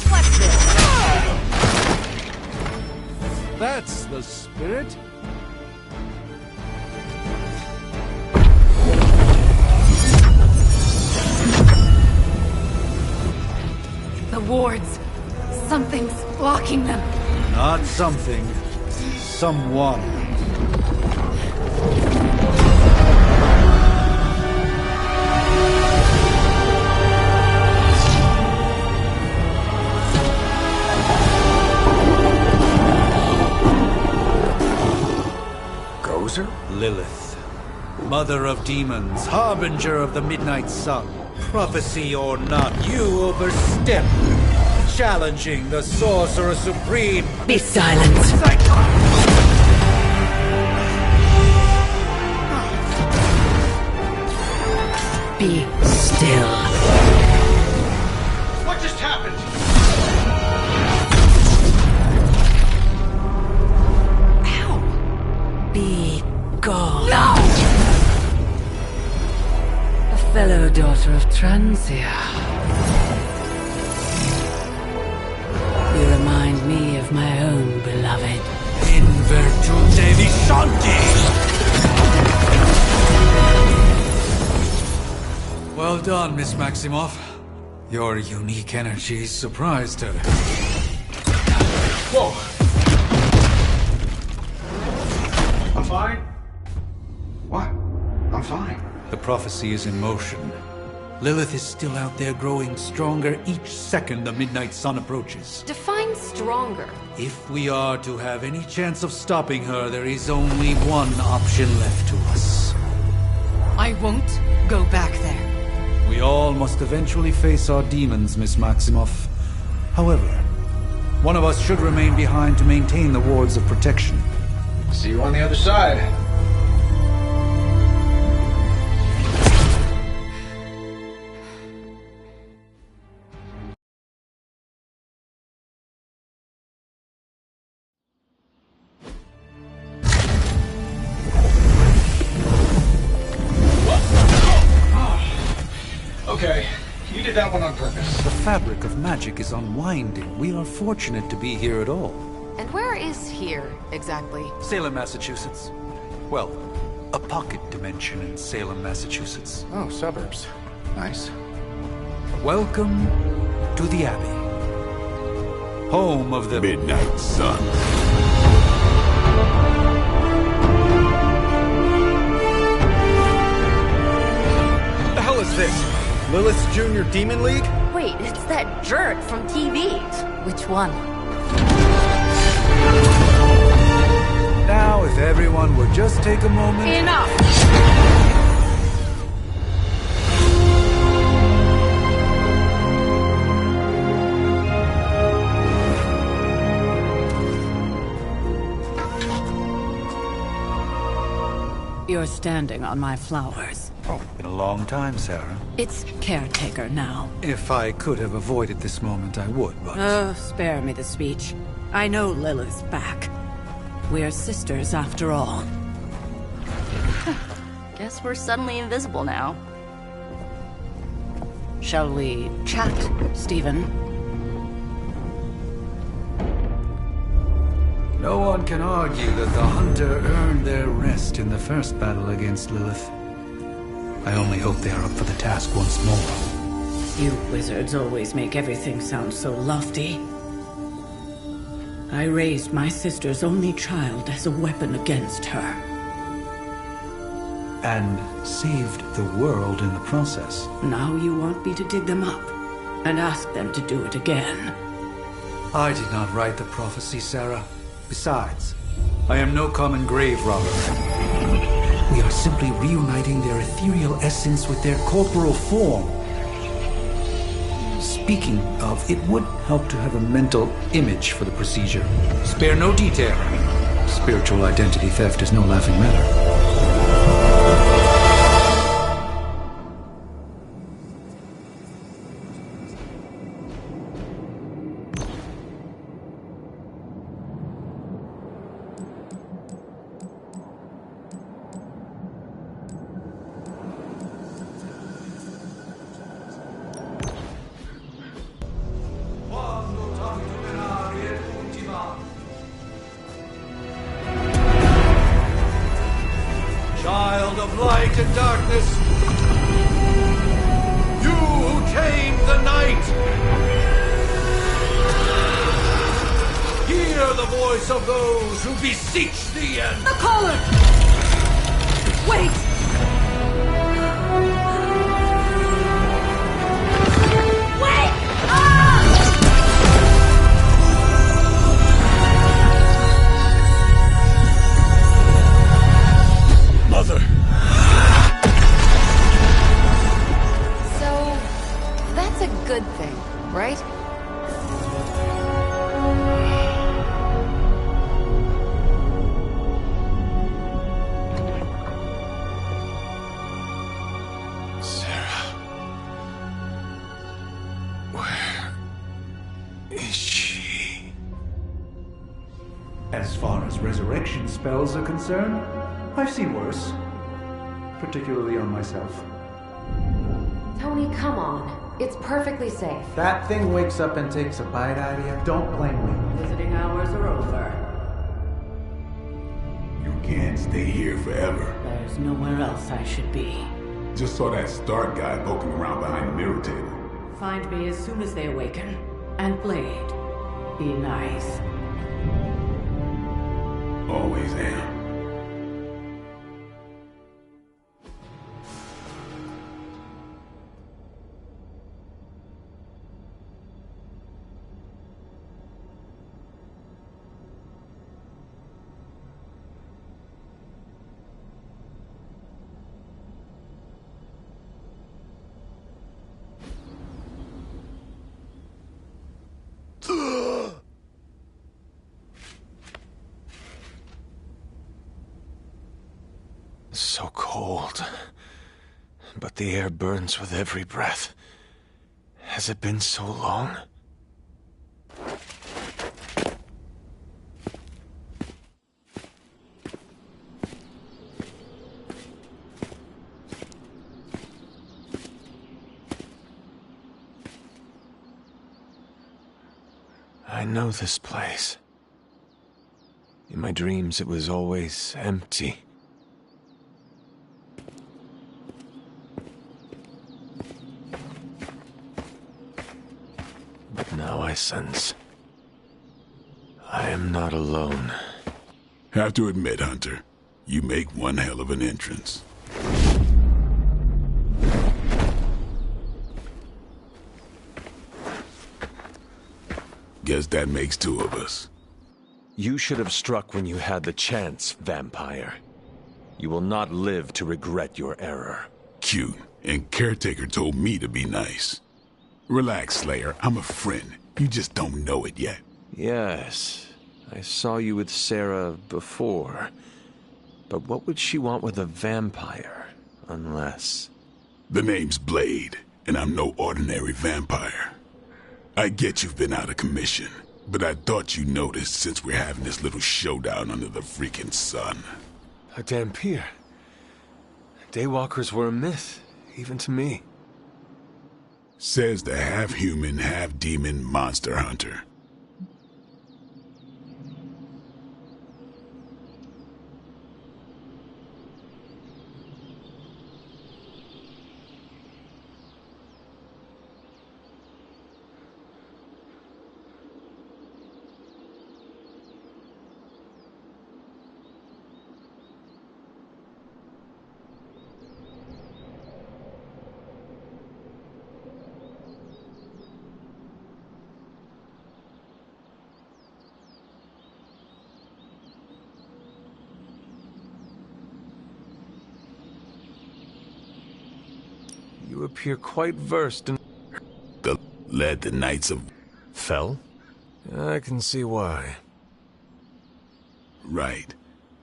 What's this? That's the spirit. The wards. Something's blocking them. Not something. Someone. Gozer? Lilith. Mother of demons, harbinger of the midnight sun. Prophecy or not, you overstep. Challenging the Sorcerer Supreme. Be silent. Be still. What just happened? Ow! Be gone. No! A fellow daughter of Transia. You remind me of my own beloved. In virtute vishanti! Well done, Miss Maximoff. Your unique energy surprised her. Whoa! I'm fine. What? I'm fine. The prophecy is in motion. Lilith is still out there growing stronger each second the midnight sun approaches. Define stronger. If we are to have any chance of stopping her, there is only one option left to us. I won't go back there. We all must eventually face our demons, Miss Maximoff. However, one of us should remain behind to maintain the wards of protection. See you on the other side. Okay, you did that one on purpose. The fabric of magic is unwinding. We are fortunate to be here at all. And where is here, exactly? Salem, Massachusetts. Well, a pocket dimension in Salem, Massachusetts. Oh, suburbs. Nice. Welcome to the Abbey. Home of the Midnight Sun. What the hell is this? Lilith's Junior Demon League? Wait, it's that jerk from TV. Which one? Now, if everyone would just take a moment... Enough! You're standing on my flowers. Oh, been a long time, Sarah. It's caretaker now. If I could have avoided this moment, I would, but... Oh, spare me the speech. I know Lilith's back. We're sisters after all. Guess we're suddenly invisible now. Shall we chat, Stephen? No one can argue that the Hunter earned their rest in the first battle against Lilith. I only hope they are up for the task once more. You wizards always make everything sound so lofty. I raised my sister's only child as a weapon against her. And saved the world in the process. Now you want me to dig them up and ask them to do it again. I did not write the prophecy, Sarah. Besides, I am no common grave robber. We are simply reuniting their ethereal essence with their corporal form. Speaking of, it would help to have a mental image for the procedure. Spare no detail. Spiritual identity theft is no laughing matter. voice of those who beseech thee and... The collar! Wait! Wait! Ah! Mother! So, that's a good thing, right? As far as resurrection spells are concerned, I've seen worse. Particularly on myself. Tony, come on. It's perfectly safe. That thing wakes up and takes a bite out of you. Don't blame me. Visiting hours are over. You can't stay here forever. There's nowhere else I should be. Just saw that Stark guy poking around behind the mirror table. Find me as soon as they awaken. And Blade, be nice. Always am. So cold, but the air burns with every breath. Has it been so long? I know this place. In my dreams, it was always empty. But now I sense I am not alone. Have to admit, Hunter, you make one hell of an entrance. Guess that makes two of us. You should have struck when you had the chance, vampire. You will not live to regret your error. Cute, and Caretaker told me to be nice. Relax, Slayer, I'm a friend. You just don't know it yet. Yes, I saw you with Sarah before. But what would she want with a vampire, unless... The name's Blade, and I'm no ordinary vampire. I get you've been out of commission, but I thought you noticed since we're having this little showdown under the freaking sun. A Dampier. Daywalkers were a myth, even to me. Says the half-human, half-demon monster hunter. You appear quite versed in... Led the Knights of... Fell? I can see why. Right.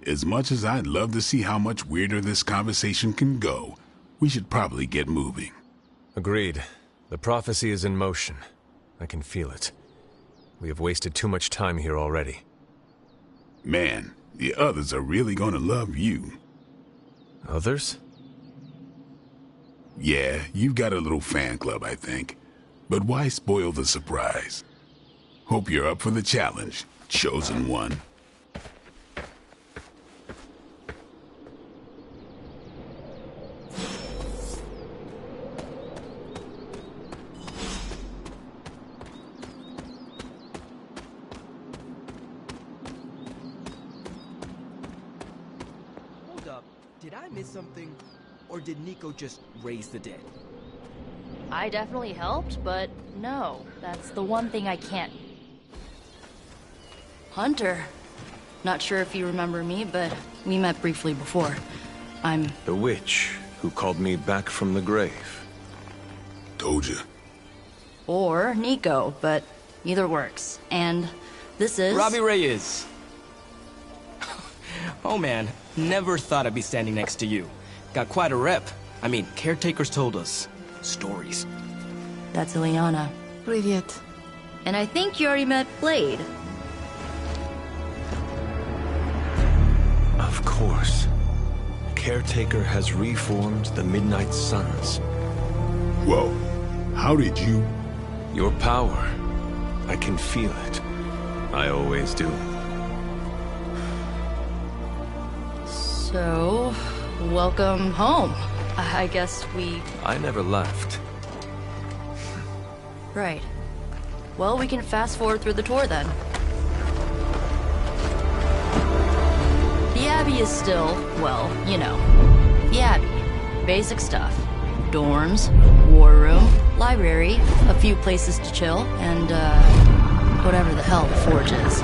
As much as I'd love to see how much weirder this conversation can go, we should probably get moving. Agreed. The prophecy is in motion. I can feel it. We have wasted too much time here already. Man, the others are really gonna love you. Others? Yeah, you've got a little fan club, I think. But why spoil the surprise? Hope you're up for the challenge, chosen one. I miss something? Or did Nico just raise the dead? I definitely helped, but no, that's the one thing I can't. Hunter. Not sure if you remember me, but we met briefly before. I'm... The witch who called me back from the grave. Told you. Or Nico, but either works. And this is... Robbie Reyes. Oh man, never thought I'd be standing next to you. Got quite a rep. I mean, caretakers told us. Stories. That's Ileana. Привет. And I think you already met Blade. Of course. Caretaker has reformed the Midnight Suns. Whoa. How did you... Your power. I can feel it. I always do. So, welcome home. I guess we... I never left. Right. Well, we can fast forward through the tour then. The Abbey is still, well, you know, the Abbey. Basic stuff. Dorms, war room, library, a few places to chill, and, whatever the hell the Forge is.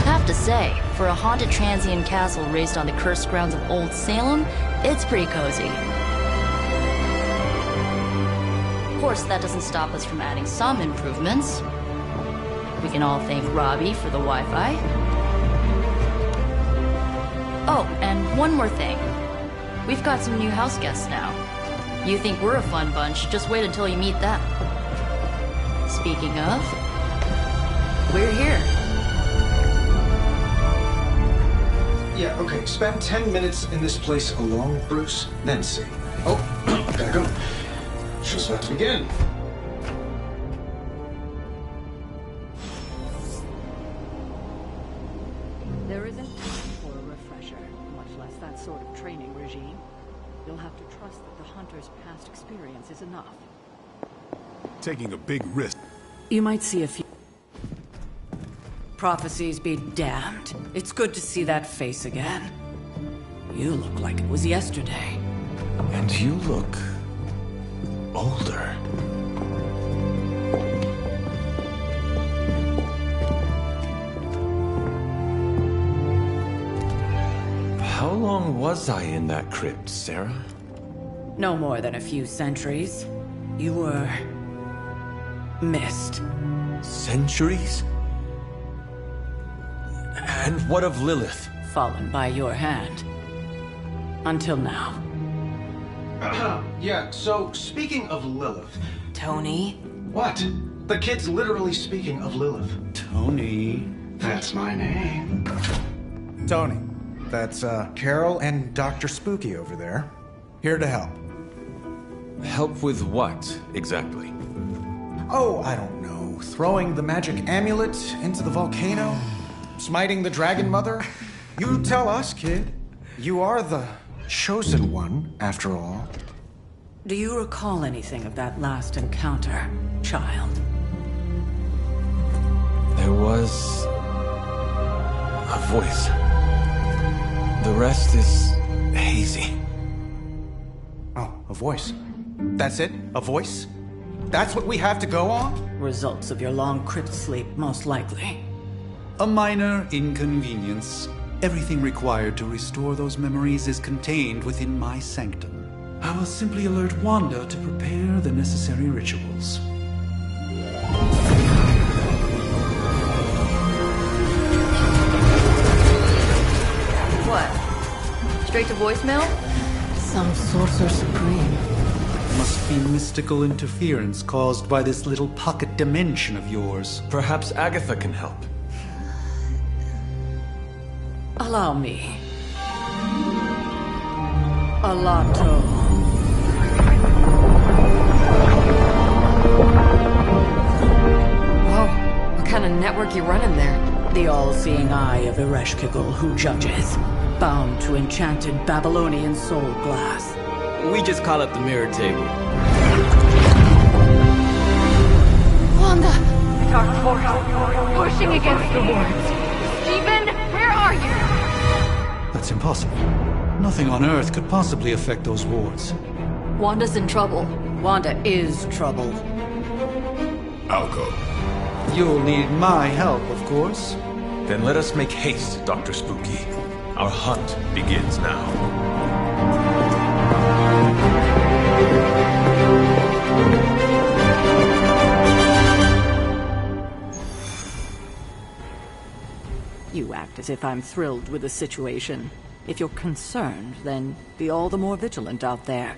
Have to say, for a haunted transient castle raised on the cursed grounds of Old Salem, it's pretty cozy. Of course, that doesn't stop us from adding some improvements. We can all thank Robbie for the Wi-Fi. Oh, and one more thing. We've got some new house guests now. You think we're a fun bunch, just wait until you meet them. Speaking of, we're here. Yeah, okay. Spend 10 minutes in this place alone, Bruce, then see. Oh, gotta go. Show's about to begin. There isn't time for a refresher, much less that sort of training regime. You'll have to trust that the Hunter's past experience is enough. Taking a big risk. You might see a few... Prophecies be damned. It's good to see that face again. You look like it was yesterday. And you look... older. How long was I in that crypt, Sarah? No more than a few centuries. You were... missed. Centuries? And what of Lilith? Fallen by your hand. Until now. Yeah, so speaking of Lilith... Tony? What? The kid's literally speaking of Lilith. Tony. That's my name. Tony. That's, Carol and Dr. Spooky over there. Here to help. Help with what, exactly? Oh, I don't know. Throwing the magic amulet into the volcano? Smiting the Dragon Mother? You tell us, kid. You are the chosen one, after all. Do you recall anything of that last encounter, child? There was... a voice. The rest is hazy. Oh, a voice. That's it? A voice? That's what we have to go on? Results of your long crypt sleep, most likely. A minor inconvenience. Everything required to restore those memories is contained within my sanctum. I will simply alert Wanda to prepare the necessary rituals. What? Straight to voicemail? Some sorcerer supreme. Must be mystical interference caused by this little pocket dimension of yours. Perhaps Agatha can help. Allow me. Alato. Whoa, what kind of network you running there? The all-seeing eye of Ereshkigal who judges. Bound to enchanted Babylonian soul glass. We just call it the mirror table. Wanda! Dark force, pushing against the wards. Stephen, where are you? That's impossible. Nothing on Earth could possibly affect those wards. Wanda's in trouble. Wanda is trouble. I'll go. You'll need my help, of course. Then let us make haste, Dr. Spooky. Our hunt begins now. You act as if I'm thrilled with the situation. If you're concerned, then be all the more vigilant out there.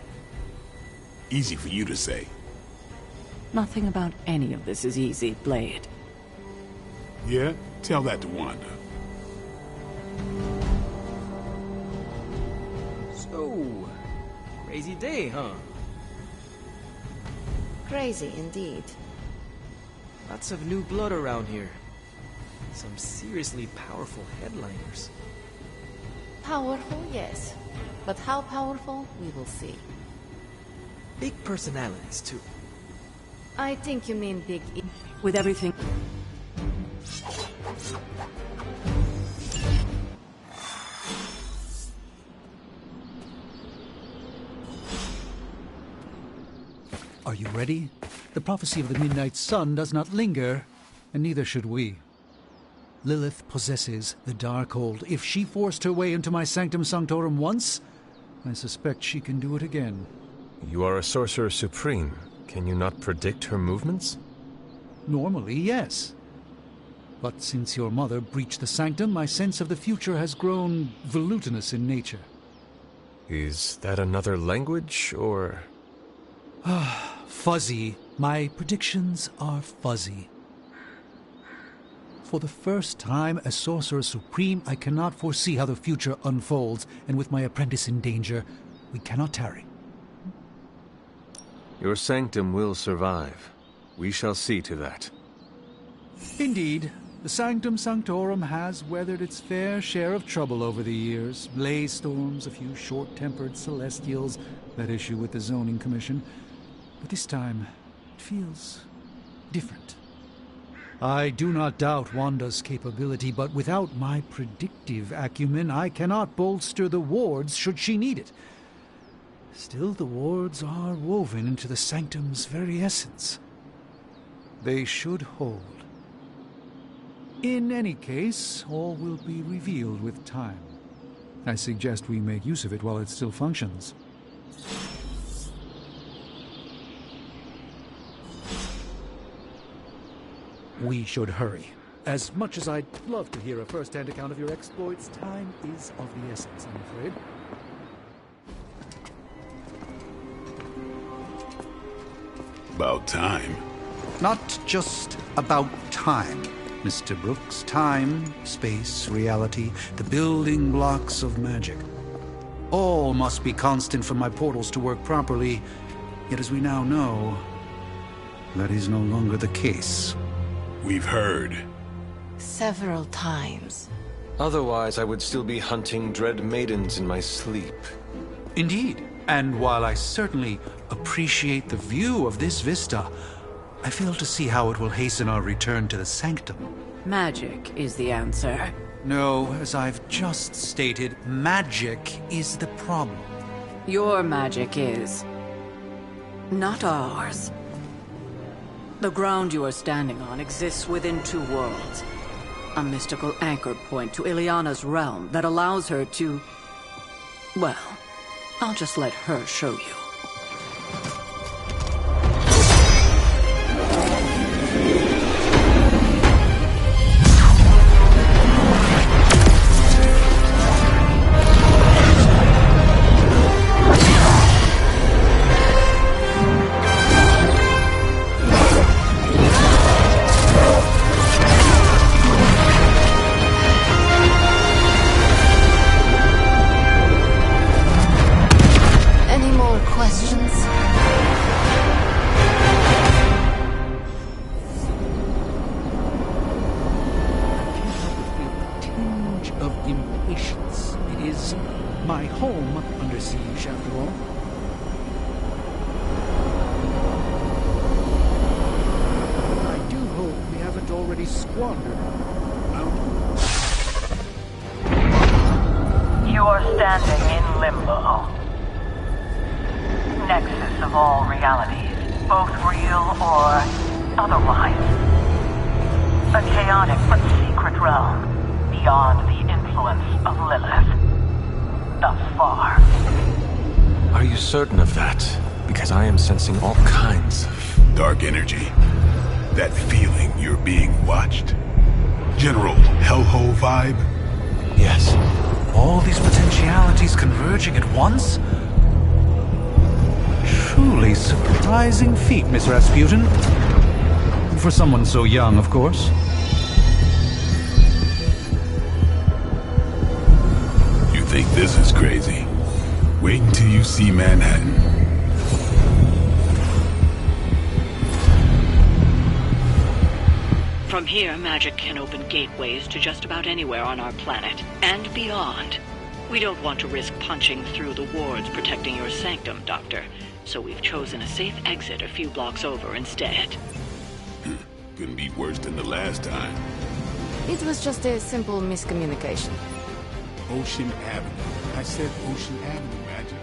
Easy for you to say. Nothing about any of this is easy, Blade. Yeah? Tell that to Wanda. So, crazy day, huh? Crazy indeed. Lots of new blood around here. Some seriously powerful headliners. Powerful, yes. But how powerful, we will see. Big personalities, too. I think you mean big... With everything... Are you ready? The prophecy of the Midnight Sun does not linger, and neither should we. Lilith possesses the Darkhold. If she forced her way into my Sanctum Sanctorum once, I suspect she can do it again. You are a Sorcerer Supreme. Can you not predict her movements? Normally, yes. But since your mother breached the Sanctum, my sense of the future has grown volutinous in nature. Is that another language, or...? Fuzzy. My predictions are fuzzy. For the first time as Sorcerer Supreme, I cannot foresee how the future unfolds, and with my apprentice in danger, we cannot tarry. Your sanctum will survive. We shall see to that. Indeed, the Sanctum Sanctorum has weathered its fair share of trouble over the years. Blaze storms, a few short-tempered Celestials, that issue with the Zoning Commission. But this time, it feels different. I do not doubt Wanda's capability, but without my predictive acumen, I cannot bolster the wards should she need it. Still, the wards are woven into the Sanctum's very essence. They should hold. In any case, all will be revealed with time. I suggest we make use of it while it still functions. We should hurry. As much as I'd love to hear a first-hand account of your exploits, time is of the essence, I'm afraid. About time. Not just about time, Mr. Brooks. Time, space, reality, the building blocks of magic. All must be constant for my portals to work properly, yet as we now know, that is no longer the case. We've heard. Several times. Otherwise, I would still be hunting dread maidens in my sleep. Indeed. And while I certainly appreciate the view of this vista, I fail to see how it will hasten our return to the Sanctum. Magic is the answer. No, as I've just stated, magic is the problem. Your magic is... not ours. The ground you are standing on exists within two worlds. A mystical anchor point to Ileana's realm that allows her to... well, I'll just let her show you. You are standing in limbo. Nexus of all realities, both real or otherwise. A chaotic but secret realm, beyond the influence of Lilith. Thus far. Are you certain of that? Because I am sensing all kinds of... dark energy. That feeling you're being watched. General hellhole vibe? Yes. All these potentialities converging at once? Truly surprising feat, Miss Rasputin. For someone so young, of course. You think this is crazy? Wait until you see Manhattan. From here, magic can open gateways to just about anywhere on our planet, and beyond. We don't want to risk punching through the wards protecting your sanctum, Doctor, so we've chosen a safe exit a few blocks over instead. Couldn't be worse than the last time. It was just a simple miscommunication. Ocean Avenue. I said Ocean Avenue, Magic.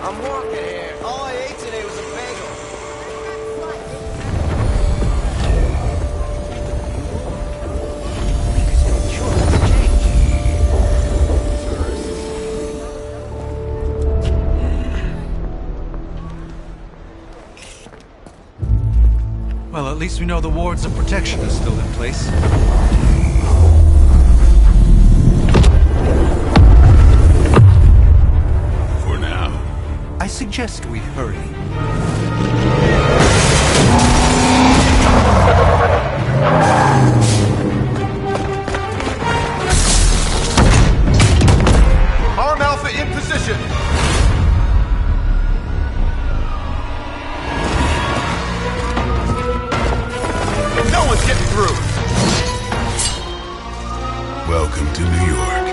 I'm walking here. All I ate today was a bagel. Well, at least we know the wards of protection are still in place. For now. I suggest we hurry. Arm Alpha in position. No one's getting through. Welcome to New York.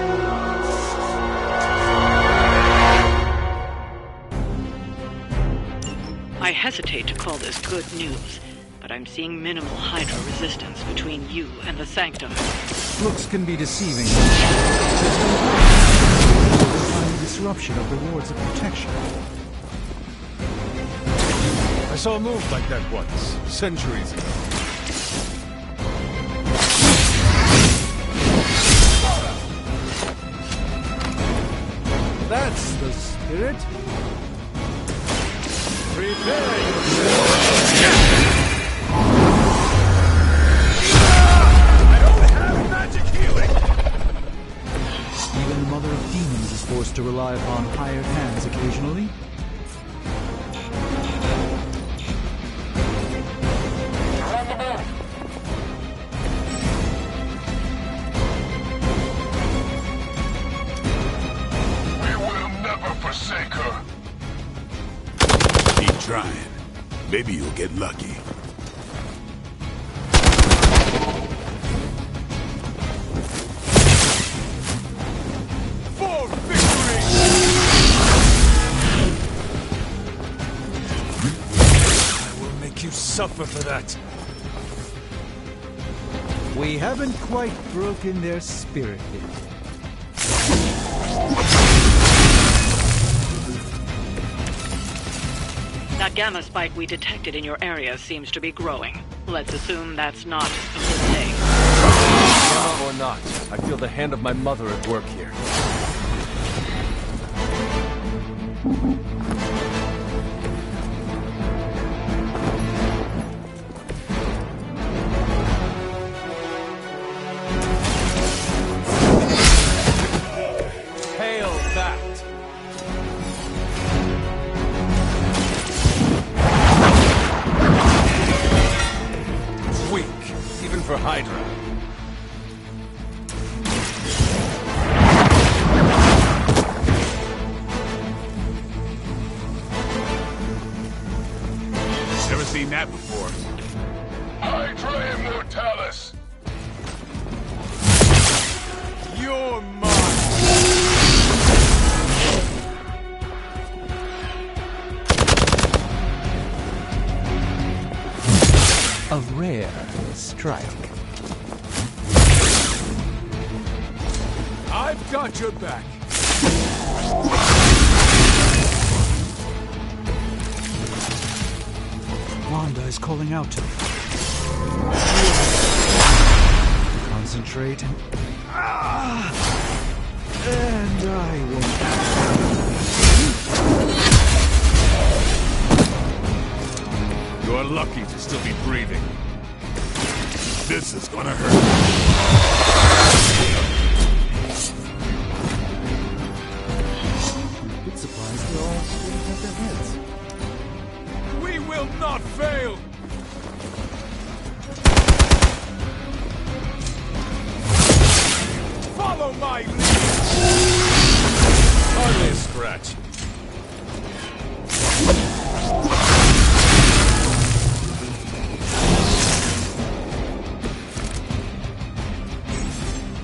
I hesitate to call this good news, but I'm seeing minimal Hydra resistance between you and the Sanctum. Looks can be deceiving. The disruption of the wards of protection. I saw a move like that once, centuries ago. That's the spirit. Prepare I don't have magic healing! Even the Mother of Demons is forced to rely upon hired hands occasionally. We will never forsake her. Keep trying. Maybe you'll get lucky. For victory! I will make you suffer for that. We haven't quite broken their spirit yet. That gamma spike we detected in your area seems to be growing. Let's assume that's not a good thing. Gamma or not, I feel the hand of my mother at work here. Hail that! Hydra. Never seen that before. Hydra Immortalis! You're mine! A rare strike. I've got your back. Wanda is calling out to me. Concentrate and... And I won't... You're lucky to still be breathing. This is gonna hurt. Bit surprised they all still have their heads. We will not fail! Follow my lead! Hardly a scratch.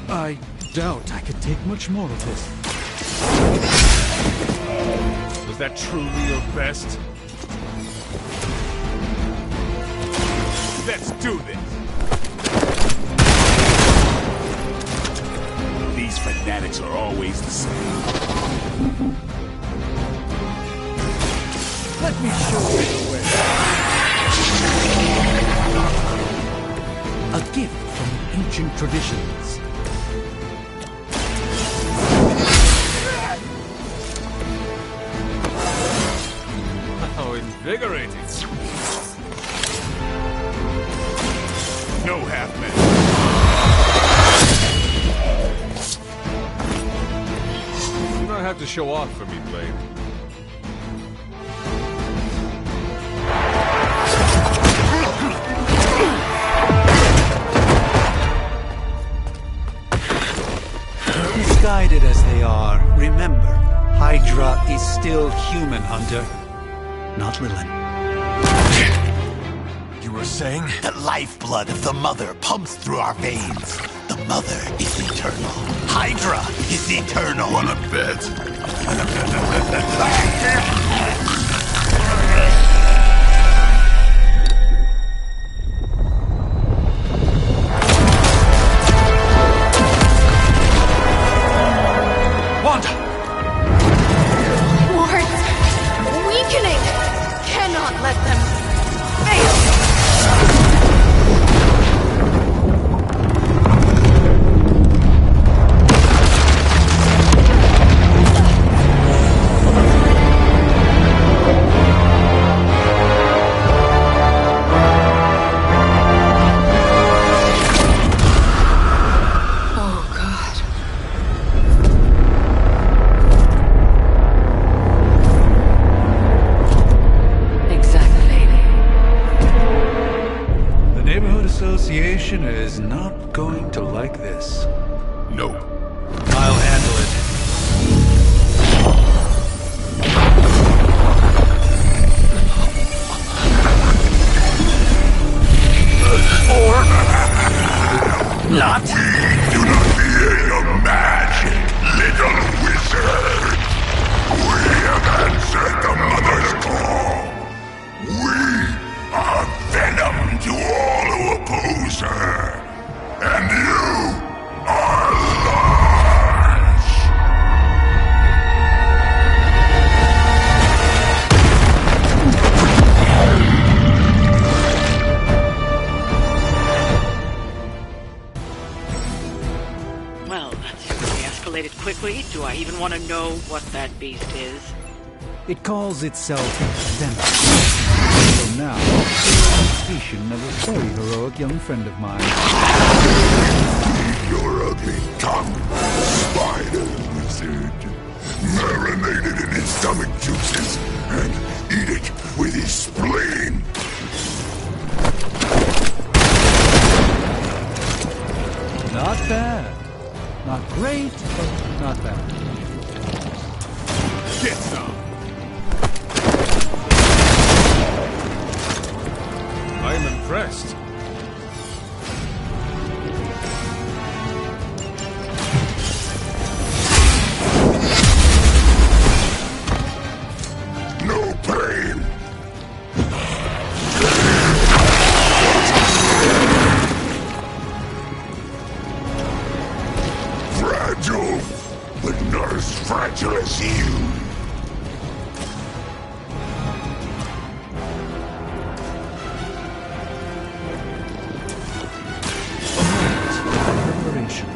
I doubt I could take much more of this. Was that truly your best? Let's do this! These fanatics are always the same. Let me show you the way. A gift from ancient traditions. How invigorating. No half-men. You don't have to show off for me, Blade. Misguided as they are, remember, Hydra is still human, Hunter. Not Lilin. You were saying? The lifeblood of the Mother pumps through our veins. The Mother is eternal. Hydra is eternal. Wanna bet? Wanda! Wards! Weakening! Cannot let them fail! Association is not going to like this. No. I'll handle it. Or not. We do not fear your magic, little wizard. We have answered the Mother's call. We are venom to all who oppose her. And you are large. Well, that certainly escalated quickly. Do I even want to know what that beast is? It calls itself Venom. So now, station of a very heroic young friend of mine. Your ugly tongue, spider wizard. Marinated in his stomach juices and eat it with his spleen. bad. Not great, but not bad. Get some. I am impressed. No pain. Fragile, but not as fragile as you. Preparation.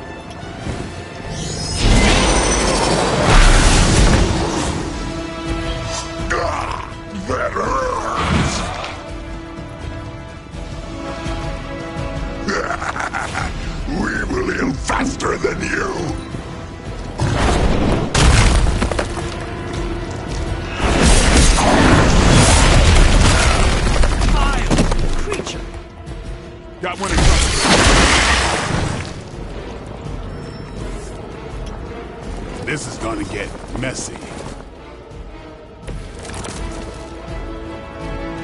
That hurts! We will heal faster than you! Creature! Got one in front of you. This is gonna get messy.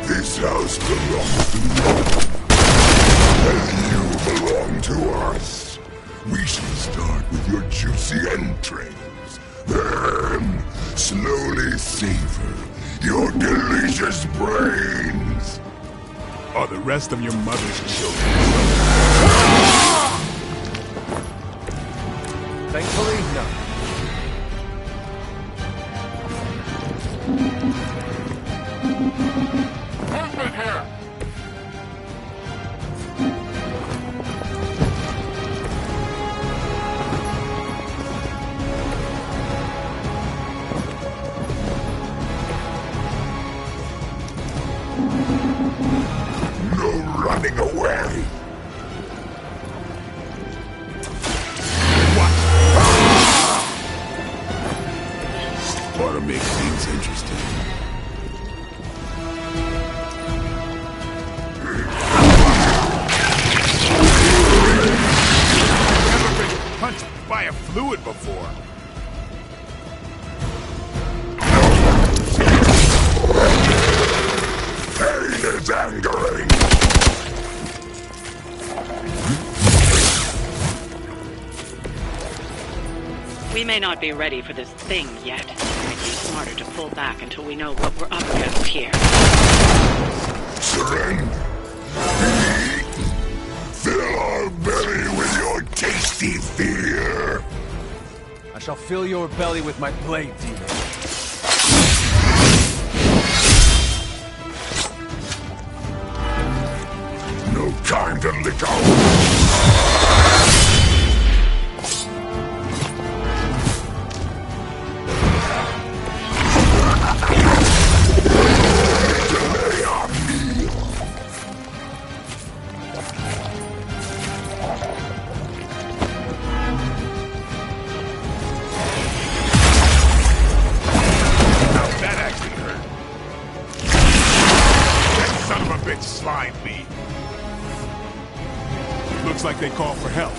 This house belongs to me, and you belong to us. We shall start with your juicy entrails, then slowly savor your delicious brains. Are the rest of your mother's children? Thankfully, no. Movement here! No running away! What? Ought to make things interesting. Never been punched by a fluid before. Pain is angering. We may not be ready for this thing yet. It might be smarter to pull back until we know what we're up against here. Surrender. Eat. Fill our belly with your tasty fear. I shall fill your belly with my blade, demon. No time to lick out. Delay our meal. Now that actually hurt. That son of a bitch slimed me. Looks like they called for help.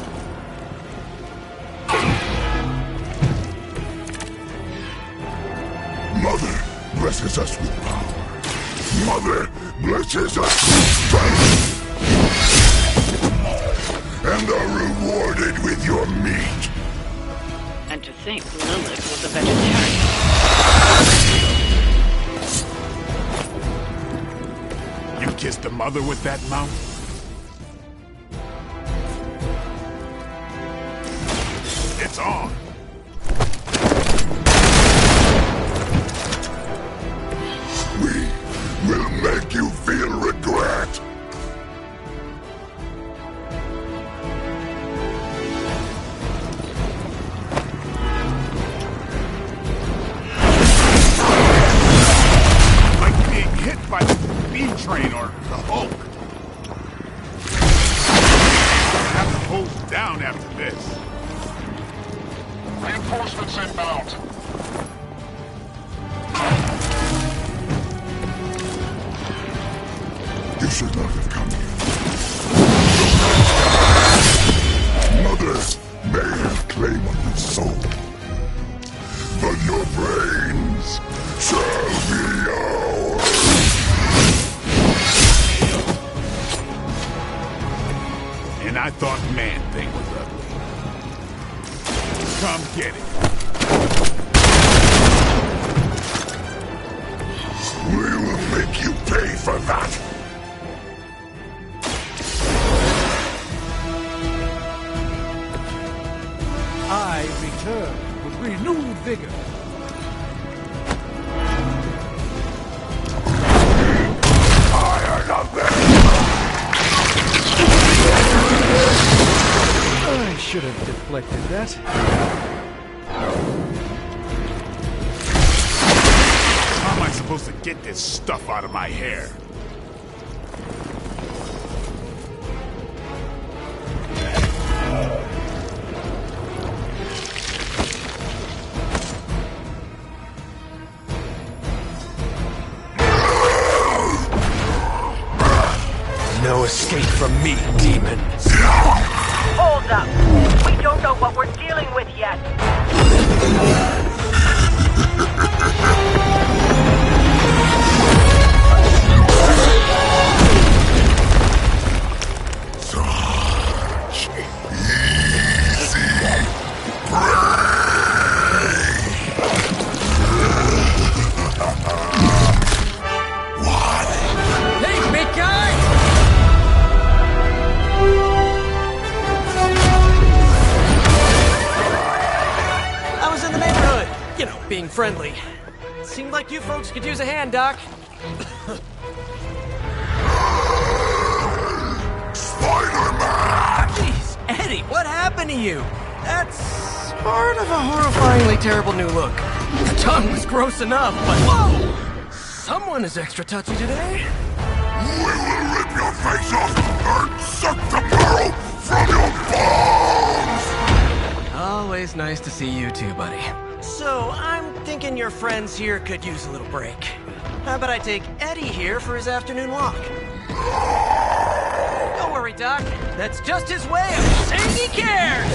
Mother blesses us with power. Mother blesses us with strength. And are rewarded with your meat. And to think Lilith was a vegetarian. You kissed the mother with that mouth? It's on. We will make you feel regret. Like being hit by the B-train or the Hulk. Gonna have to hold you down after this. Reinforcements inbound. You should not have come here. Mother payment of soul. But your brains shall be ours. And I thought Man-Thing was ugly. Come get it. We will make you pay for that. I return with renewed vigor. I should have deflected that. How am I supposed to get this stuff out of my hair? No escape from me, demon. Hold up. We don't know what we're dealing with yet. Such easy prey. Hey, big guy! I was in the neighborhood. You know, being friendly. Seemed like you folks could use a hand, Doc. Spider-Man! Jeez, Eddie, what happened to you? That's sort of a horrifyingly terrible new look. The tongue was gross enough, but whoa! Someone is extra touchy today. We will rip your face off and suck the marrow from your bones! Always nice to see you too, buddy. So, I'm thinking your friends here could use a little break. How about I take Eddie here for his afternoon walk? Don't worry, Doc. That's just his way of saying he cares!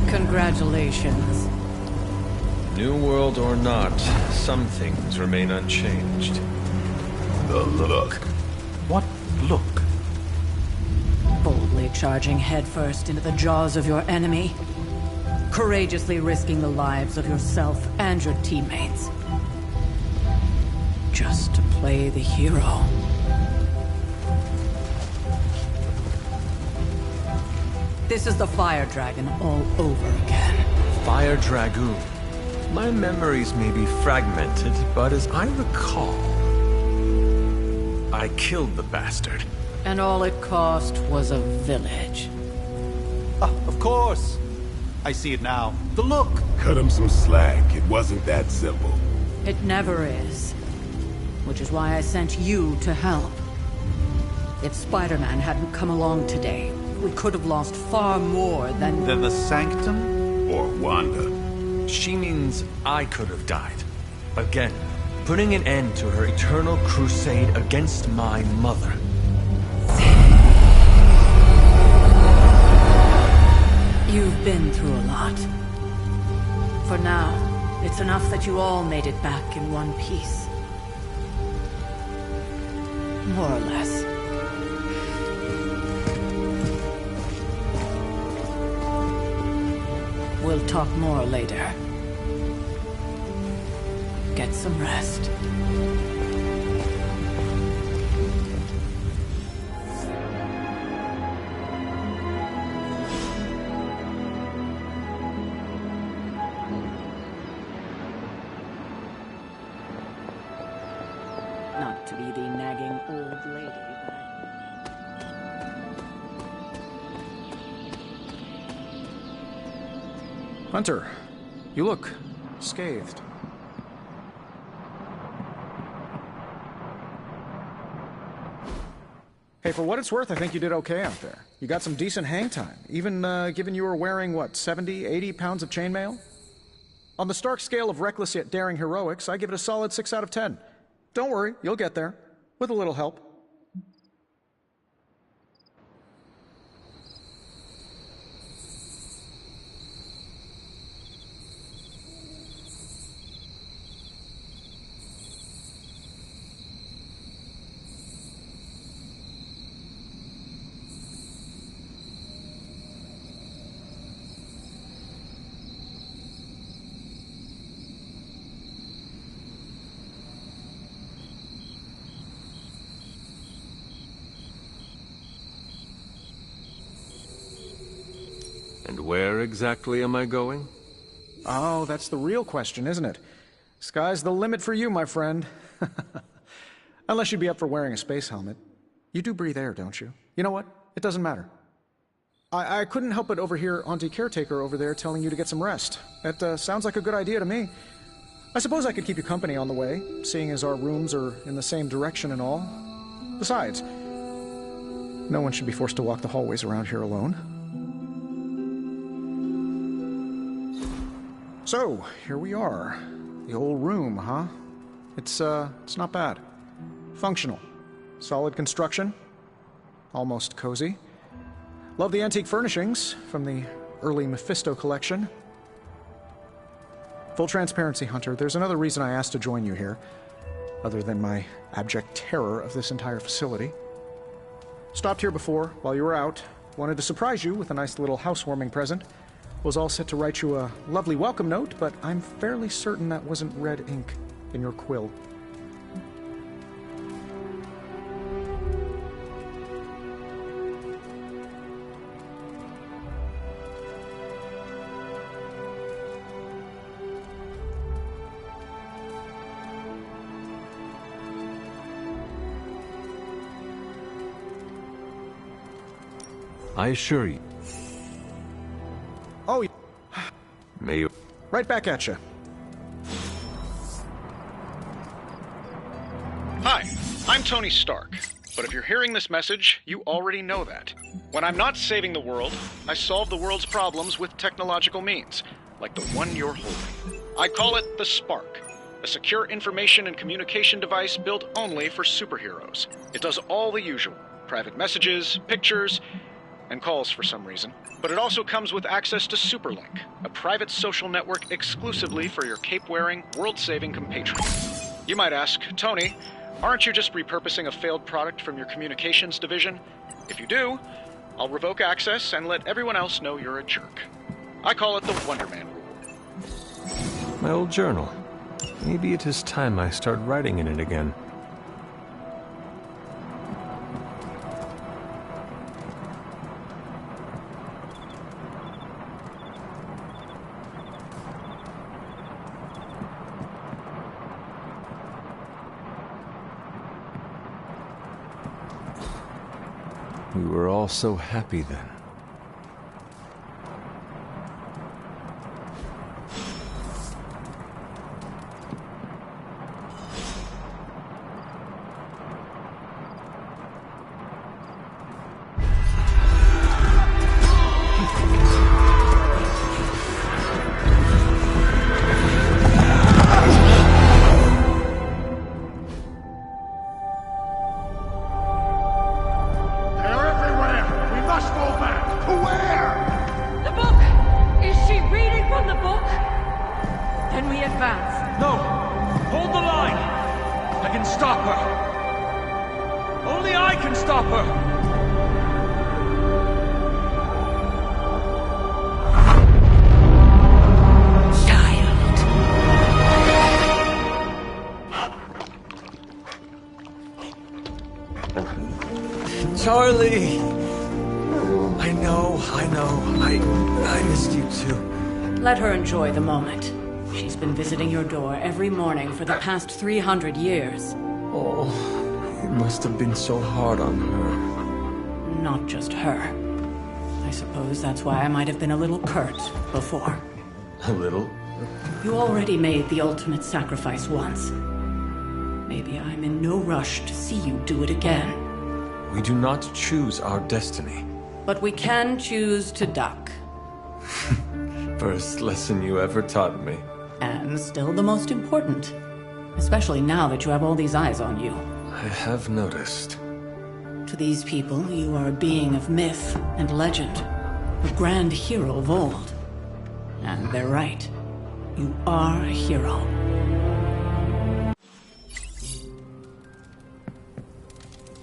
Congratulations. New world or not, some things remain unchanged. The look. What look? Boldly charging headfirst into the jaws of your enemy. Courageously risking the lives of yourself and your teammates. Just to play the hero. This is the Fire Dragon all over again. Fire Dragoon. My memories may be fragmented, but as I recall, I killed the bastard. And all it cost was a village. Of course. I see it now. The look. Cut him some slack. It wasn't that simple. It never is. Which is why I sent you to help. If Spider-Man hadn't come along today, we could have lost far more than... Than the Sanctum? Or Wanda. She means I could have died. Again. putting an end to her eternal crusade against my mother. You've been through a lot. For now, it's enough that you all made it back in one piece. More or less. We'll talk more later. Get some rest. Not to be the nagging old lady, Hunter, you look scathed. Hey, for what it's worth, I think you did okay out there. You got some decent hang time, even given you were wearing, what, 70, 80 pounds of chainmail? On the Stark scale of reckless yet daring heroics, I give it a solid 6 out of 10. Don't worry, you'll get there. With a little help. And where exactly am I going? Oh, that's the real question, isn't it? Sky's the limit for you, my friend. Unless you'd be up for wearing a space helmet. You do breathe air, don't you? You know what? It doesn't matter. I couldn't help but overhear Auntie Caretaker over there telling you to get some rest. That sounds like a good idea to me. I suppose I could keep you company on the way, seeing as our rooms are in the same direction and all. Besides, no one should be forced to walk the hallways around here alone. So, here we are. The old room, huh? It's not bad. Functional. Solid construction. Almost cozy. Love the antique furnishings from the early Mephisto collection. Full transparency, Hunter, there's another reason I asked to join you here, other than my abject terror of this entire facility. Stopped here before, while you were out. Wanted to surprise you with a nice little housewarming present. Was all set to write you a lovely welcome note, but I'm fairly certain that wasn't red ink in your quill. I assure you. Oh, May you... Right back at you. Hi, I'm Tony Stark. But if you're hearing this message, you already know that. When I'm not saving the world, I solve the world's problems with technological means, like the one you're holding. I call it the Spark, a secure information and communication device built only for superheroes. It does all the usual, private messages, pictures, and calls for some reason. But it also comes with access to Superlink, a private social network exclusively for your cape-wearing, world-saving compatriots. You might ask, Tony, aren't you just repurposing a failed product from your communications division? If you do, I'll revoke access and let everyone else know you're a jerk. I call it the Wonder Man rule. My old journal. Maybe it is time I start writing in it again. We were all so happy then. the advance. No! Hold the line! I can stop her! Only I can stop her! Charlie! I know. I missed you too. Let her enjoy the moment. She's been visiting your door every morning for the past 300 years. Oh, it must have been so hard on her. Not just her. I suppose that's why I might have been a little curt before. A little? You already made the ultimate sacrifice once. Maybe I'm in no rush to see you do it again. We do not choose our destiny. But we can choose to duck. First lesson you ever taught me. And still the most important. Especially now that you have all these eyes on you. I have noticed. To these people, you are a being of myth and legend. A grand hero of old. And they're right. You are a hero.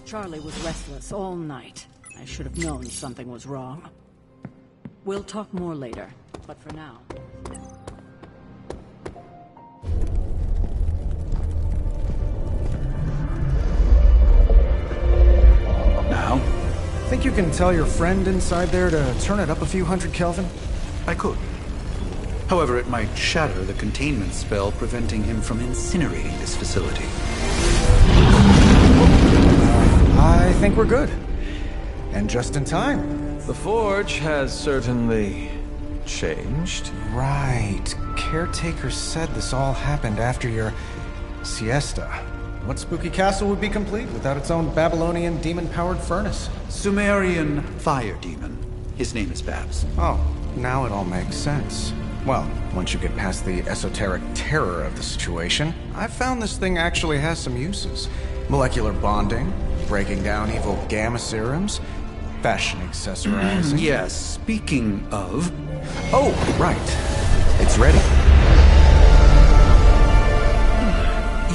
Charlie was restless all night. I should have known something was wrong. We'll talk more later, but for now... Now? Think you can tell your friend inside there to turn it up a few hundred Kelvin? I could. However, it might shatter the containment spell preventing him from incinerating this facility. I think we're good. And just in time. The Forge has certainly changed. Right. Caretaker said this all happened after your siesta. What spooky castle would be complete without its own Babylonian demon-powered furnace? Sumerian fire demon. His name is Babs. Oh, now it all makes sense. Well, once you get past the esoteric terror of the situation, I've found this thing actually has some uses. Molecular bonding, breaking down evil gamma serums, fashion accessorizing. Yes, speaking of... Oh, right. It's ready.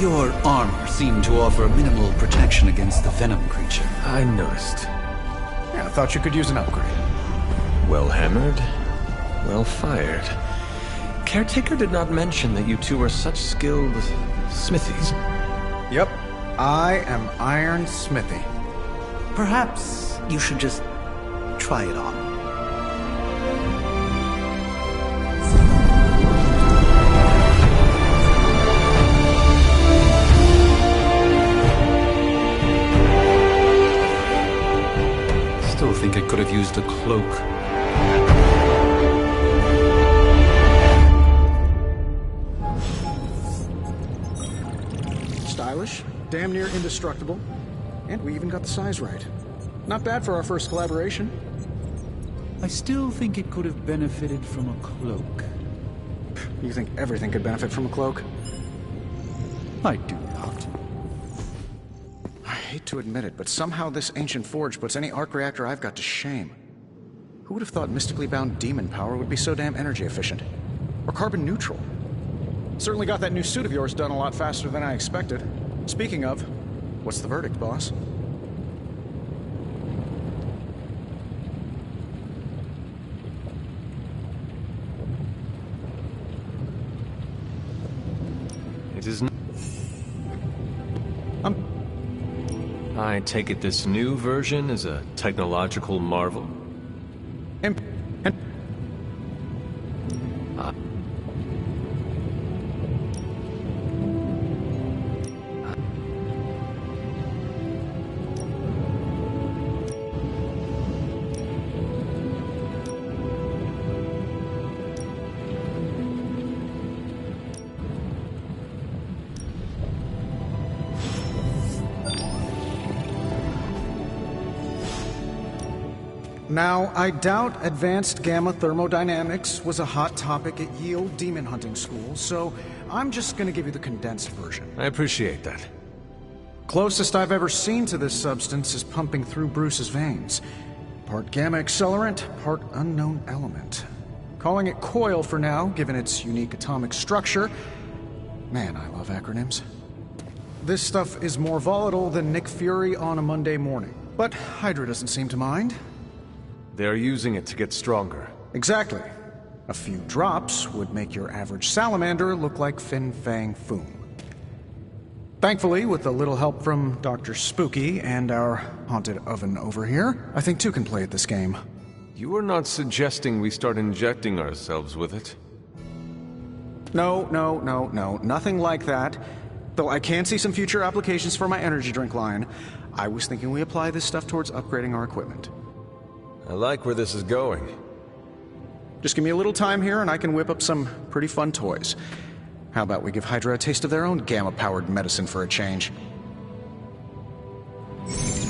Your armor seemed to offer minimal protection against the venom creature. I noticed. Yeah, I thought you could use an upgrade. Well hammered, well fired. Caretaker did not mention that you two are such skilled smithies. Yep, I am Iron Smithy. Perhaps you should just try it on. Still think it could have used a cloak. Stylish, damn near indestructible, and we even got the size right. Not bad for our first collaboration. I still think it could have benefited from a cloak. You think everything could benefit from a cloak? I do not. I hate to admit it, but somehow this ancient forge puts any arc reactor I've got to shame. Who would have thought mystically bound demon power would be so damn energy efficient? Or carbon neutral? Certainly got that new suit of yours done a lot faster than I expected. Speaking of, what's the verdict, boss? It is... I take it this new version is a technological marvel? Now, I doubt advanced gamma thermodynamics was a hot topic at Yield Demon Hunting School, so I'm just gonna give you the condensed version. I appreciate that. Closest I've ever seen to this substance is pumping through Bruce's veins. Part gamma accelerant, part unknown element. Calling it Coil for now, given its unique atomic structure. Man, I love acronyms. This stuff is more volatile than Nick Fury on a Monday morning. But Hydra doesn't seem to mind. They're using it to get stronger. Exactly. A few drops would make your average salamander look like Fin Fang Foom. Thankfully, with a little help from Dr. Spooky and our haunted oven over here, I think two can play at this game. You are not suggesting we start injecting ourselves with it? No, nothing like that. Though I can see some future applications for my energy drink line. I was thinking we apply this stuff towards upgrading our equipment. I like where this is going. Just give me a little time here and I can whip up some pretty fun toys. How about we give Hydra a taste of their own gamma-powered medicine for a change?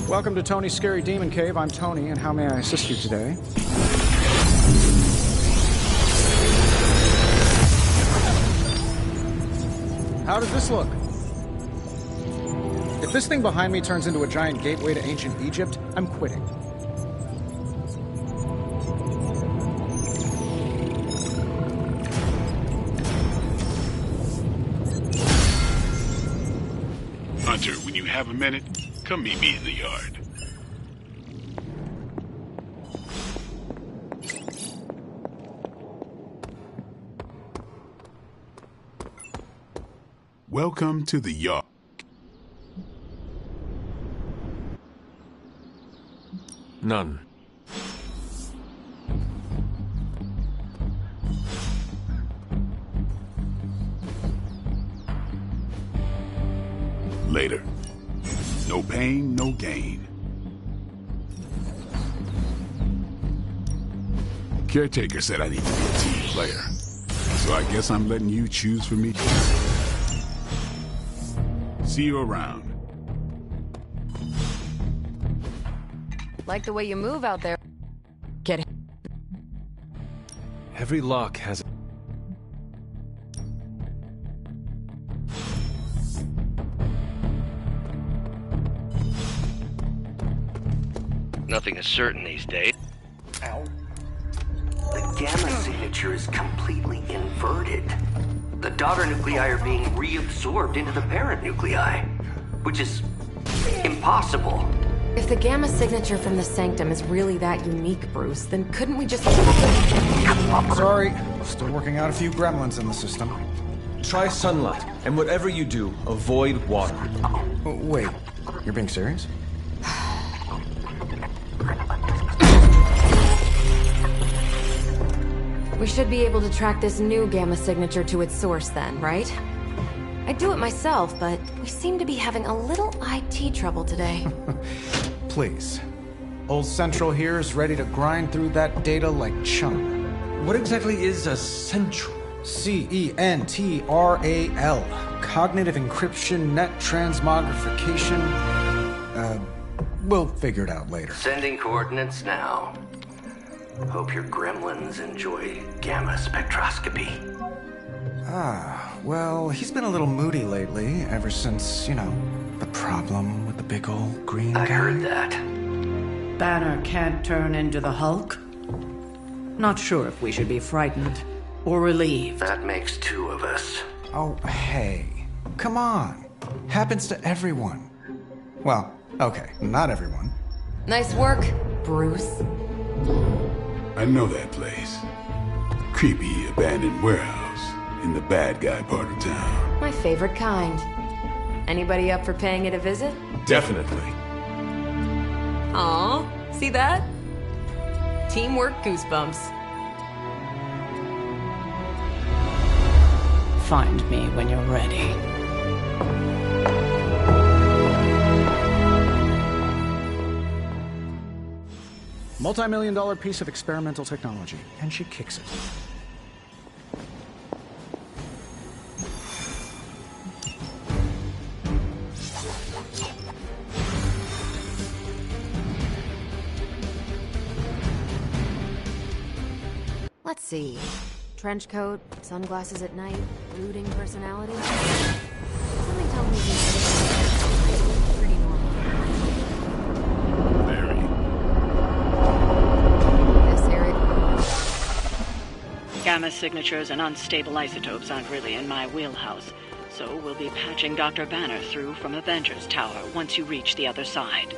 Welcome to Tony's Scary Demon Cave. I'm Tony, and how may I assist you today? How does this look? If this thing behind me turns into a giant gateway to ancient Egypt, I'm quitting. Hunter, when you have a minute, come meet me in the yard. Welcome to the yard. None. Later. No pain, no gain. Caretaker said I need to be a team player. So I guess I'm letting you choose for me. See you around. Like the way you move out there. Get it. Every lock has... Nothing is certain these days. Ow. The gamma signature is completely inverted. The daughter nuclei are being reabsorbed into the parent nuclei, which is impossible. If the gamma signature from the Sanctum is really that unique, Bruce, then couldn't we just... Sorry, still working out a few gremlins in the system. Try sunlight, and whatever you do, avoid water. Wait, you're being serious? We should be able to track this new gamma signature to its source then, right? I'd do it myself, but we seem to be having a little IT trouble today. Please. Old Central here is ready to grind through that data like chum. What exactly is a Central? C-E-N-T-R-A-L. Cognitive Encryption Net Transmogrification. We'll figure it out later. Sending coordinates now. Hope your gremlins enjoy gamma spectroscopy. Well, he's been a little moody lately, ever since, you know, the problem with the big old green guy. I heard that. Banner can't turn into the Hulk? Not sure if we should be frightened or relieved. That makes two of us. Oh, hey. Come on. Happens to everyone. Well, okay, not everyone. Nice work, Bruce. I know that place. Creepy abandoned warehouse in the bad guy part of town. My favorite kind. Anybody up for paying it a visit? Definitely. Aw, see that? Teamwork goosebumps. Find me when you're ready. Multi-million-dollar piece of experimental technology, and she kicks it. Let's see. Trench coat, sunglasses at night, brooding personality. Something tells me he's pretty normal. Very. This area... Gamma signatures and unstable isotopes aren't really in my wheelhouse, so we'll be patching Dr. Banner through from Avengers Tower once you reach the other side.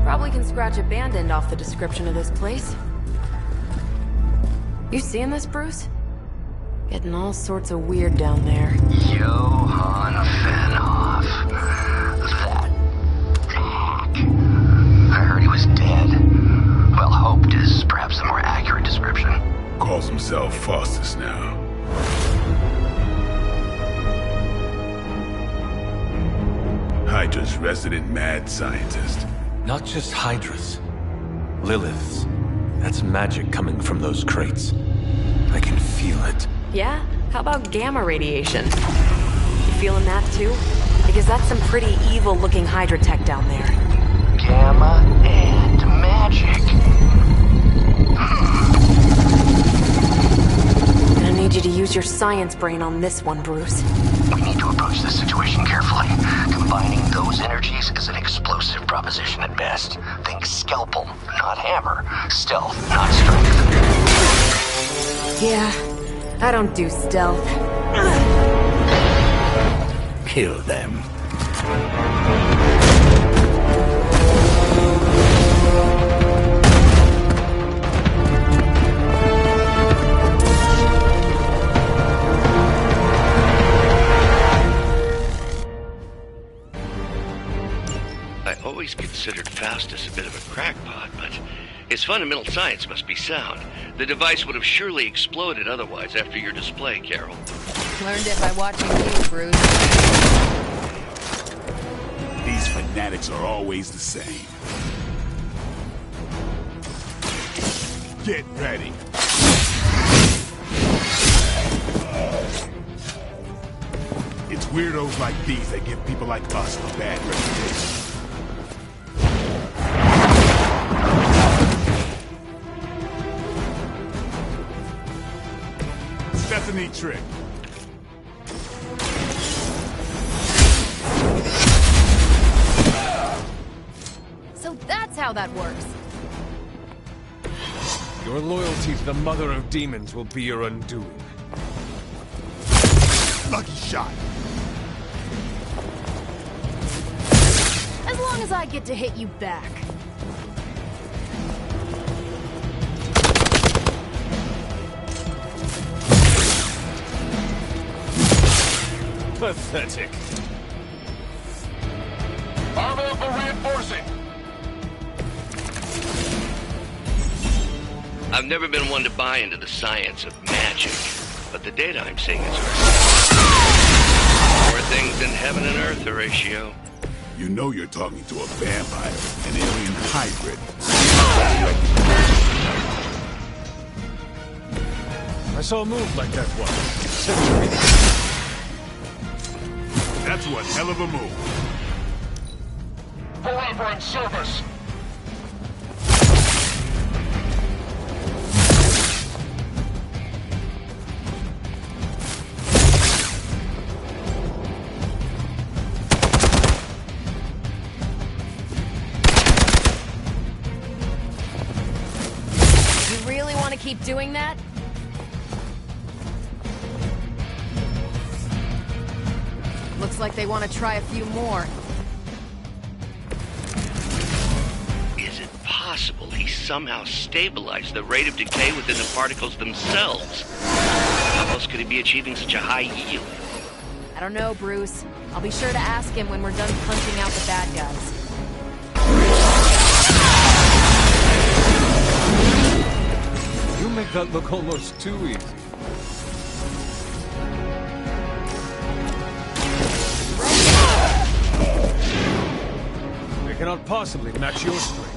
Probably can scratch abandoned off the description of this place. You seeing this, Bruce? Getting all sorts of weird down there. Johann Fenhoff. That hack. I heard he was dead. Well, hoped is perhaps the more accurate description. Calls himself Faustus now. Hydra's resident mad scientist. Not just Hydra's. Lilith's. That's magic coming from those crates. I can feel it. Yeah? How about gamma radiation? You feeling that too? Because that's some pretty evil-looking Hydra tech down there. Gamma and magic. Gonna need you to use your science brain on this one, Bruce. We need to approach this situation carefully. Combining those energies is an explosive proposition at best. Think scalpel, not hammer. Stealth, not strength. Yeah, I don't do stealth. Kill them. I always considered Faustus a bit of a crackpot, but his fundamental science must be sound. The device would have surely exploded otherwise after your display, Carol. Learned it by watching you, Bruce. These fanatics are always the same. Get ready. It's weirdos like these that give people like us a bad reputation. That's a neat trick. So that's how that works. Your loyalty to the Mother of Demons will be your undoing. Lucky shot. As long as I get to hit you back. Pathetic. Armor for reinforcing. I've never been one to buy into the science of magic, but the data I'm seeing is more things than heaven and earth, Horatio. You know you're talking to a vampire, an alien hybrid. I saw a move like that once. That's one hell of a move. Forever in service. You really want to keep doing that? Looks like they want to try a few more. Is it possible he somehow stabilized the rate of decay within the particles themselves? How else could he be achieving such a high yield? I don't know, Bruce. I'll be sure to ask him when we're done punching out the bad guys. You make that look almost too easy. They cannot possibly match your strength.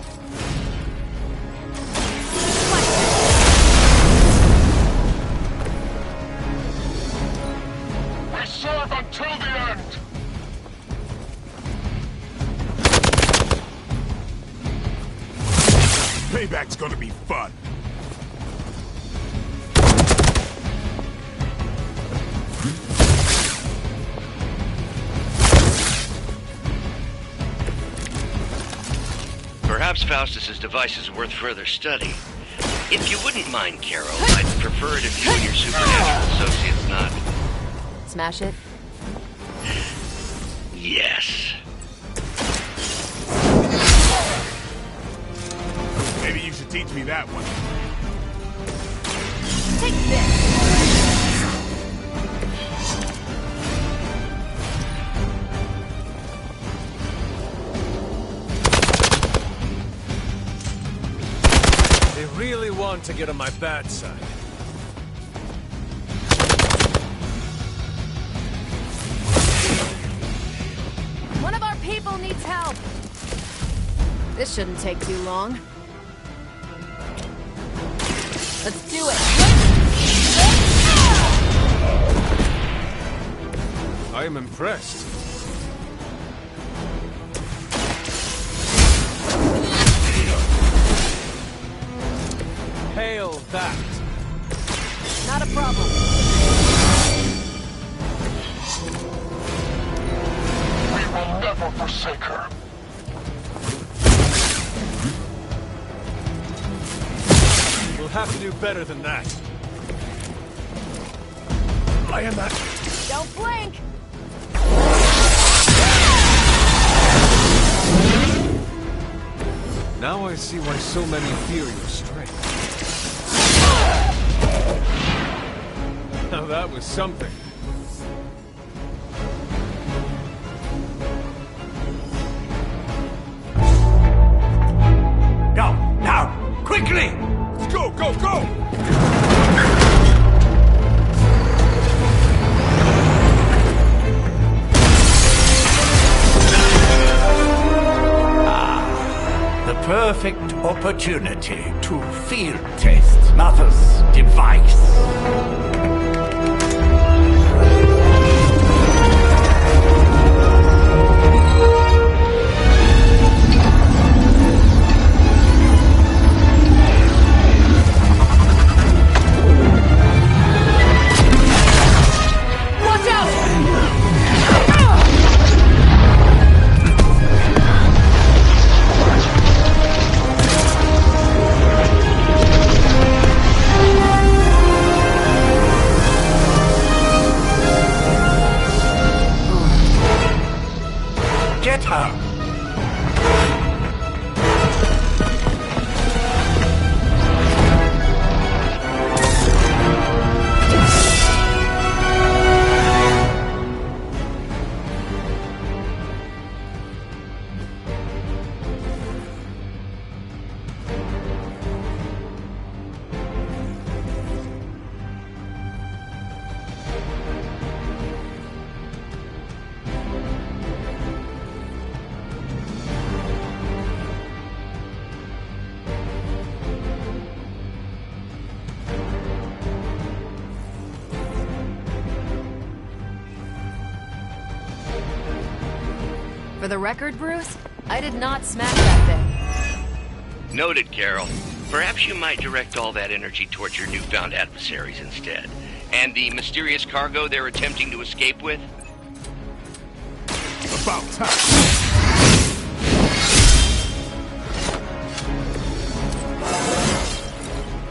We serve until the end. Payback's gonna be fun. perhaps Faustus's device is worth further study. If you wouldn't mind, Carol, I'd prefer it if you and your supernatural associates not... Smash it? Yes. Maybe you should teach me that one. Take this! They really want to get on my bad side. One of our people needs help! This shouldn't take too long. Let's do it! I am impressed. Hail that. Not a problem. We will never forsake her. We'll have to do better than that. I am that. Don't blink! Now I see why so many fear your strength. Now that was something. Go, now, quickly! Let's go, go, go! The perfect opportunity to field test Mother's device. Watch out! Get her! For the record, Bruce, I did not smash that thing. Noted, Carol. Perhaps you might direct all that energy towards your newfound adversaries instead. And the mysterious cargo they're attempting to escape with? About time.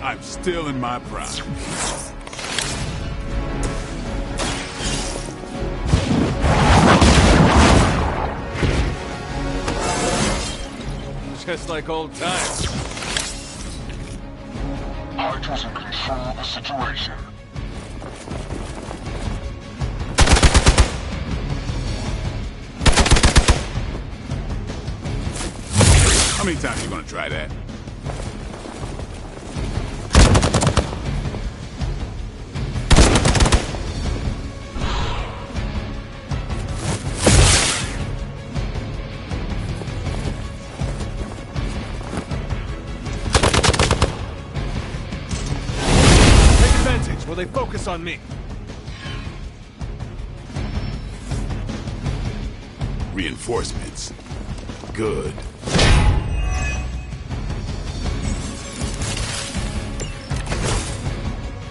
I'm still in my prime. Just like old times. Hydra's in control of the situation. How many times you gonna try that? Will they focus on me? Reinforcements. Good.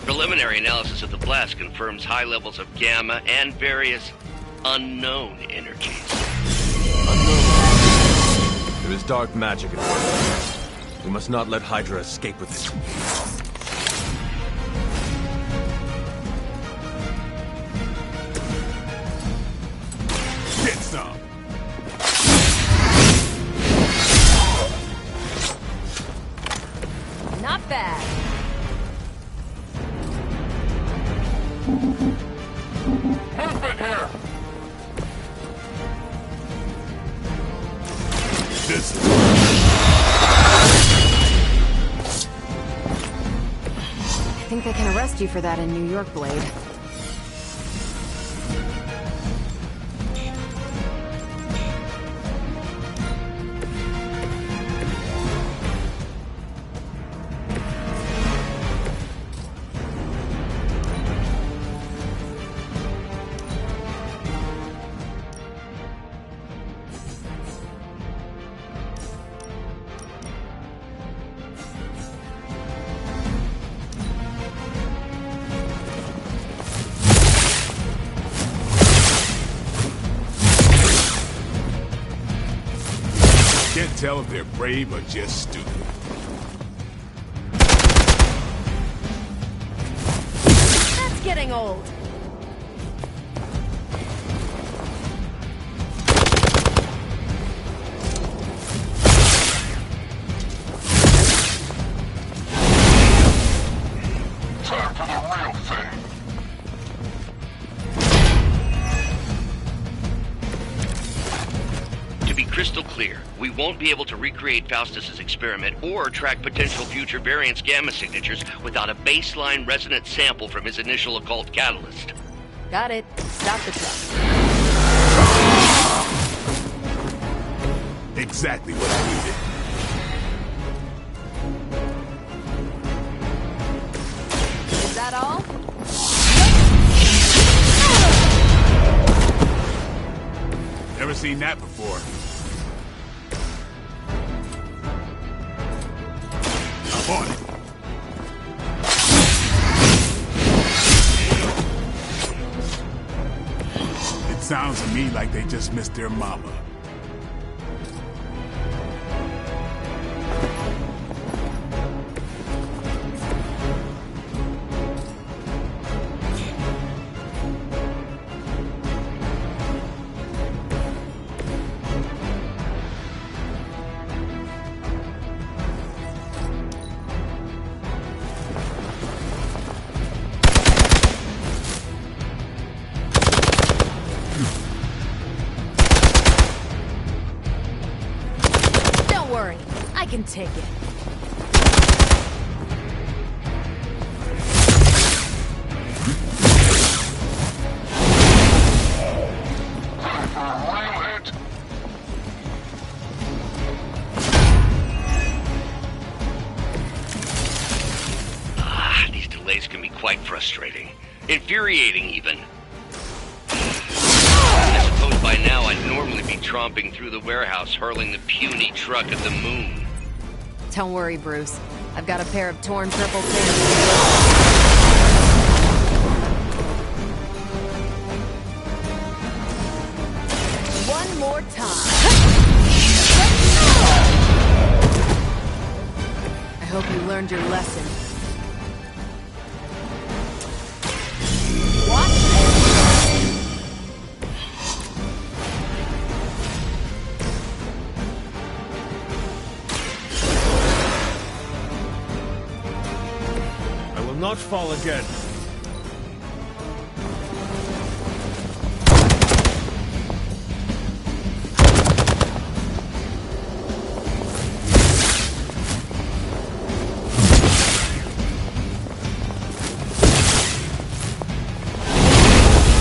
Preliminary analysis of the blast confirms high levels of gamma and various unknown energies. There is dark magic at work. We must not let Hydra escape with it. Get some! Not bad. Movement here! This is... I think they can arrest you for that in New York, Blade. Can't tell if they're brave or just stupid. That's getting old. Time for the real thing. To be crystal clear, we won't be able to recreate Faustus's experiment or track potential future variants' gamma signatures without a baseline resonant sample from his initial occult catalyst. Got it. Stop the truck. Exactly what I needed. Is that all? Never seen that before. I'm on it. It sounds to me like they just missed their mama. Don't worry. I can take it. Time for a real hit. These delays can be quite frustrating. Infuriating, even. I suppose by now I'd normally be tromping through the warehouse hurling the puny truck at the moon. Don't worry, Bruce. I've got a pair of torn purple things. One more time. I hope you learned your lesson. Watch I will not fall again.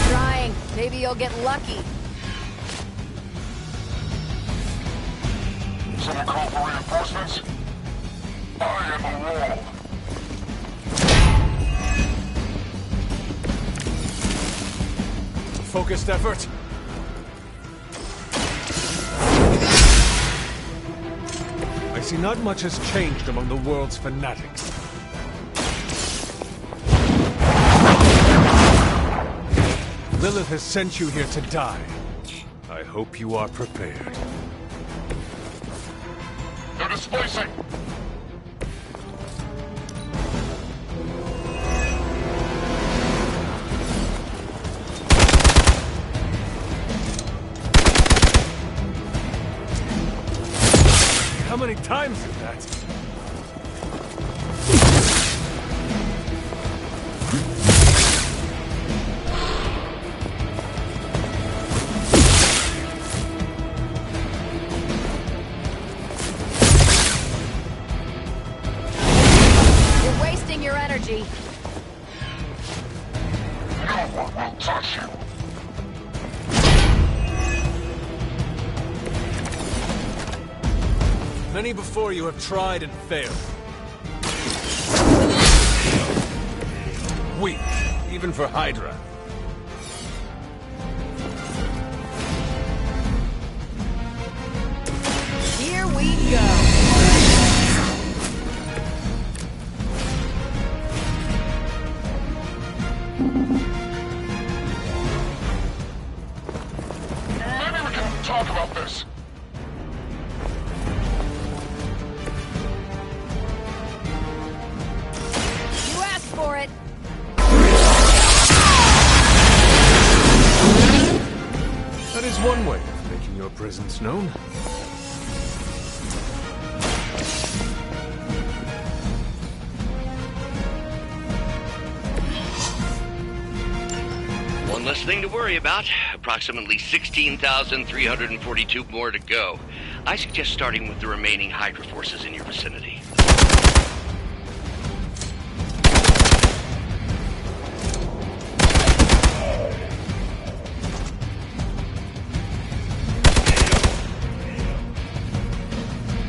trying. Maybe you'll get lucky. Someone call for reinforcements? I am a wall. Focused effort. I see not much has changed among the world's fanatics. Lilith has sent you here to die. I hope you are prepared. They're displacing! How many times is that? You're wasting your energy. No one will touch you! Many before you have tried and failed. Weak, even for Hydra. Here we go. Maybe we can talk about this. You asked for it. That is one way of making your presence known. One less thing to worry about. Approximately 16,342 more to go. I suggest starting with the remaining Hydra forces in your vicinity.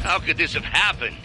How could this have happened?